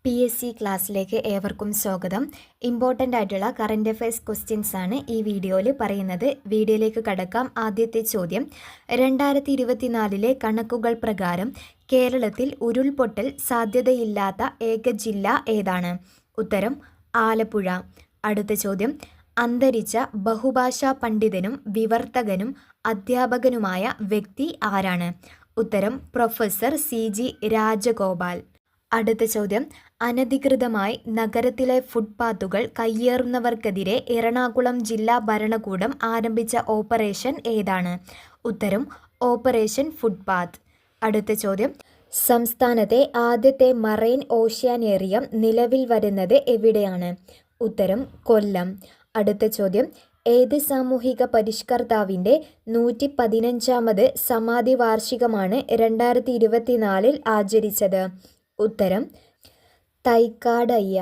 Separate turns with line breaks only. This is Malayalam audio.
PSC ക്ലാസ്സിലേക്ക് ഏവർക്കും സ്വാഗതം. ഇമ്പോർട്ടൻ്റ് ആയിട്ടുള്ള കറണ്ട് അഫയേഴ്സ് ക്വസ്റ്റ്യൻസ് ആണ് ഈ വീഡിയോയിൽ പറയുന്നത്. വീഡിയോയിലേക്ക് കടക്കാം. ആദ്യത്തെ ചോദ്യം, 2024 കണക്കുകൾ പ്രകാരം കേരളത്തിൽ ഉരുൾപൊട്ടൽ സാധ്യതയില്ലാത്ത ഏക ജില്ല ഏതാണ്? ഉത്തരം ആലപ്പുഴ. അടുത്ത ചോദ്യം, അന്തരിച്ച ബഹുഭാഷാ പണ്ഡിതനും വിവർത്തകനും അധ്യാപകനുമായ വ്യക്തി ആരാണ്? ഉത്തരം പ്രൊഫസർ CG രാജഗോപാൽ. അടുത്ത ചോദ്യം, അനധികൃതമായി നഗരത്തിലെ ഫുട്പാത്തുകൾ കയ്യേറുന്നവർക്കെതിരെ എറണാകുളം ജില്ലാ ഭരണകൂടം ആരംഭിച്ച ഓപ്പറേഷൻ ഏതാണ്? ഉത്തരം ഓപ്പറേഷൻ ഫുട്പാത്ത്. അടുത്ത ചോദ്യം, സംസ്ഥാനത്തെ ആദ്യത്തെ മറൈൻ ഓഷ്യാനേറിയം നിലവിൽ വരുന്നത് എവിടെയാണ്? ഉത്തരം കൊല്ലം. അടുത്ത ചോദ്യം, ഏത് സാമൂഹിക പരിഷ്കർത്താവിൻ്റെ 115ാമത് സമാധി വാർഷികമാണ് 2024 ആചരിച്ചത്? ഉത്തരം തൈക്കാടയ്യ.